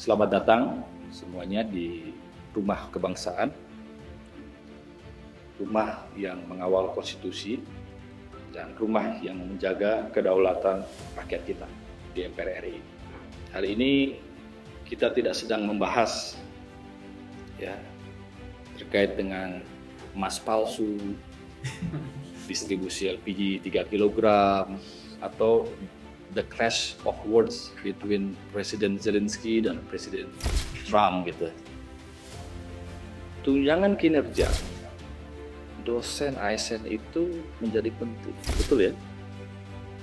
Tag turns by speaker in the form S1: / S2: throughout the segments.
S1: Selamat datang semuanya di Rumah Kebangsaan, rumah yang mengawal konstitusi dan rumah yang menjaga kedaulatan rakyat kita di MPR RI. Hari ini kita tidak sedang membahas terkait dengan emas palsu, distribusi LPG 3 kg, atau the clash of words between Presiden Zelensky dan Presiden Trump gitu. Tunjangan kinerja dosen ASN itu menjadi penting, betul ya?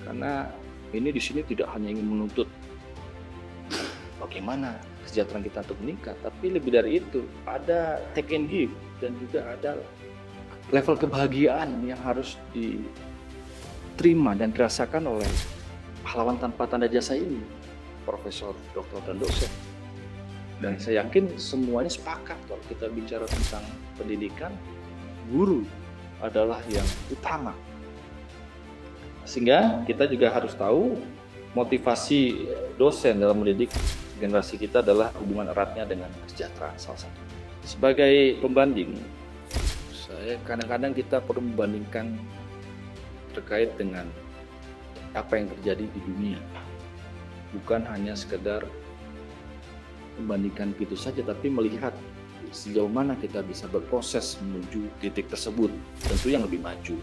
S1: Karena ini di sini tidak hanya ingin menuntut bagaimana kesejahteraan kita untuk meningkat, tapi lebih dari itu ada take and give dan juga ada level kebahagiaan yang harus diterima dan dirasakan oleh pahlawan tanpa tanda jasa ini, profesor, doktor, dan dosen. Dan saya yakin semuanya sepakat kalau kita bicara tentang pendidikan, guru adalah yang utama. Sehingga kita juga harus tahu motivasi dosen dalam mendidik generasi kita adalah hubungan eratnya dengan kesejahteraan salah satu. Sebagai pembanding, kadang-kadang kita perlu membandingkan terkait dengan apa yang terjadi di dunia. Bukan hanya sekedar membandingkan begitu saja, tapi melihat sejauh mana kita bisa berproses menuju titik tersebut, tentu yang lebih maju.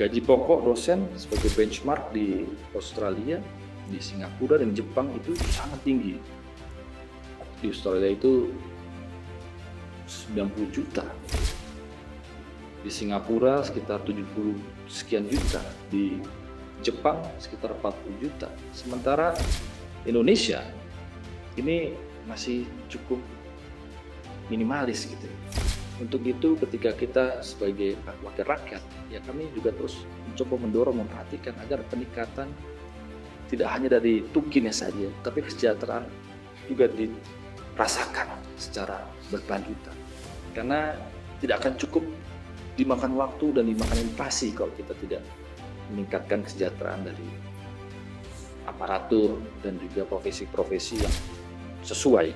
S1: Gaji pokok dosen sebagai benchmark di Australia, di Singapura, dan Jepang itu sangat tinggi. Di Australia itu 90 juta, di Singapura sekitar 70 sekian juta, di Jepang sekitar 40 juta. Sementara Indonesia ini masih cukup minimalis gitu. Untuk itu ketika kita sebagai wakil rakyat, ya kami juga terus mencoba mendorong, memperhatikan agar peningkatan tidak hanya dari tukinnya saja, tapi kesejahteraan juga dirasakan secara berkelanjutan. Karena tidak akan cukup dimakan waktu dan dimakan inflasi kalau kita tidak meningkatkan kesejahteraan dari aparatur dan juga profesi-profesi yang sesuai.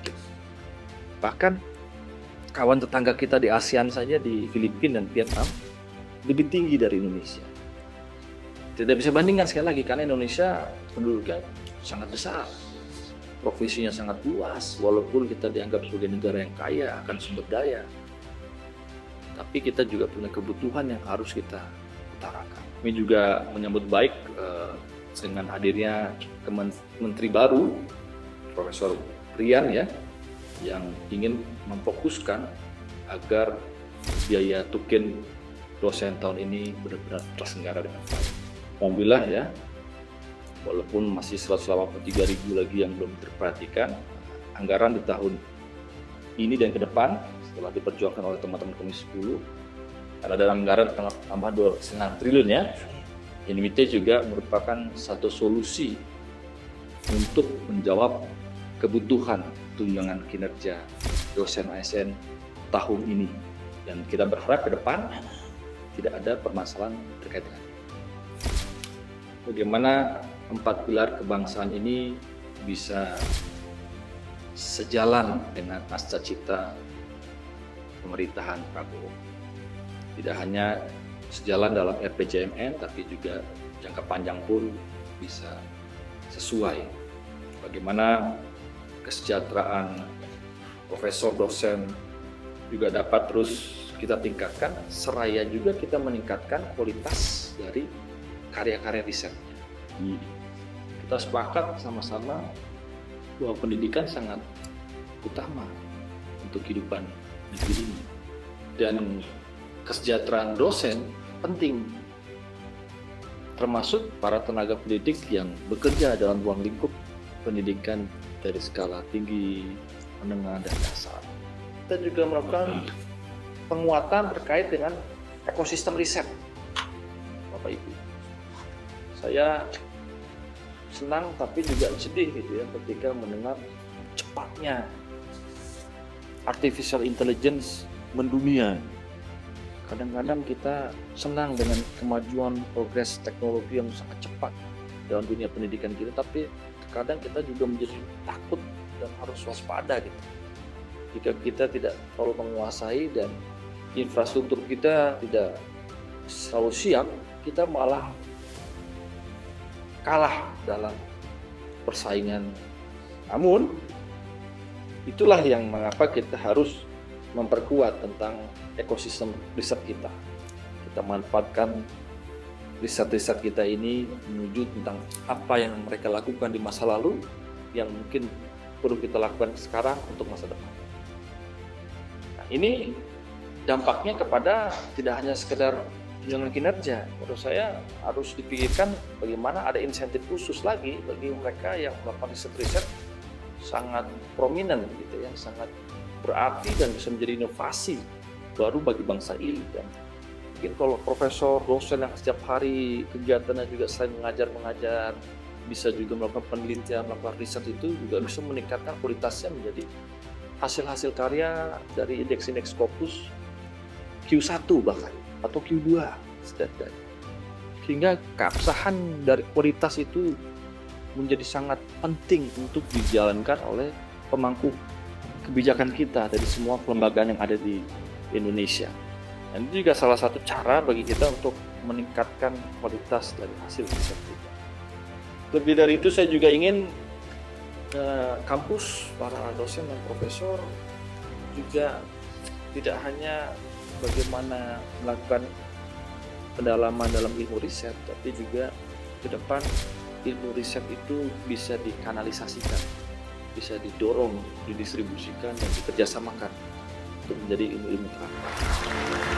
S1: Bahkan kawan tetangga kita di ASEAN saja, di Filipina dan Vietnam, lebih tinggi dari Indonesia. Tidak bisa bandingkan sekali lagi karena Indonesia penduduknya sangat besar, profesinya sangat luas, walaupun kita dianggap sebagai negara yang kaya akan sumber daya, tapi kita juga punya kebutuhan yang harus kita utarakan. Kami juga menyambut baik dengan hadirnya Menteri baru, Profesor Rian yang ingin memfokuskan agar biaya tukin dosen tahun ini benar-benar terselenggara dengan baik. Alhamdulillah walaupun masih 183.000 lagi yang belum terperhatikan, anggaran di tahun ini dan ke depan setelah diperjuangkan oleh teman-teman Komisi 10, ada anggaran tambah 2,5 triliun Ini juga merupakan satu solusi untuk menjawab kebutuhan tunjangan kinerja dosen ASN tahun ini, dan kita berharap ke depan tidak ada permasalahan terkait dengan ini. Bagaimana 4 pilar kebangsaan ini bisa sejalan dengan nasta cita pemerintahan Prabowo. Tidak hanya sejalan dalam RPJMN, tapi juga jangka panjang pun bisa sesuai. Bagaimana kesejahteraan profesor dosen juga dapat terus kita tingkatkan, seraya juga kita meningkatkan kualitas dari karya-karya risetnya. Kita sepakat sama-sama bahwa pendidikan sangat utama untuk kehidupan negeri ini, dan kesejahteraan dosen penting, termasuk para tenaga pendidik yang bekerja dalam ruang lingkup pendidikan dari skala tinggi, menengah, dan dasar. Kita juga melakukan penguatan terkait dengan ekosistem riset. Bapak Ibu, saya senang tapi juga sedih ketika mendengar cepatnya artificial intelligence mendunia. Kadang-kadang kita senang dengan kemajuan progres teknologi yang sangat cepat dalam dunia pendidikan kita, tapi kadang kita juga menjadi takut dan harus waspada gitu. Jika kita tidak terlalu menguasai dan infrastruktur kita tidak selalu siap, kita malah kalah dalam persaingan. Namun, itulah yang mengapa kita harus memperkuat tentang ekosistem riset kita. Kita manfaatkan riset-riset kita ini menuju tentang apa yang mereka lakukan di masa lalu yang mungkin perlu kita lakukan sekarang untuk masa depan. Nah, ini dampaknya kepada tidak hanya sekedar tunjangan kinerja. Menurut saya harus dipikirkan bagaimana ada insentif khusus lagi bagi mereka yang melakukan riset-riset sangat prominent gitu ya, sangat berarti dan bisa menjadi inovasi baru bagi bangsa ini. Dan mungkin kalau profesor, dosen yang setiap hari kegiatannya juga selain mengajar, bisa juga melakukan penelitian, melakukan riset, itu juga bisa meningkatkan kualitasnya menjadi hasil-hasil karya dari indeks-indeks Scopus Q1 bahkan, atau Q2 setidaknya. Sehingga keabsahan dari kualitas itu menjadi sangat penting untuk dijalankan oleh pemangku kebijakan kita dari semua kelembagaan yang ada di Indonesia. Dan itu juga salah satu cara bagi kita untuk meningkatkan kualitas dari hasil riset kita. Lebih dari itu, saya juga ingin kampus, para dosen dan profesor juga tidak hanya bagaimana melakukan pendalaman dalam ilmu riset, tapi juga ke depan ilmu riset itu bisa dikanalisasikan, bisa didorong, didistribusikan, dan dikerjasamakan untuk menjadi ilmu-ilmu terapan.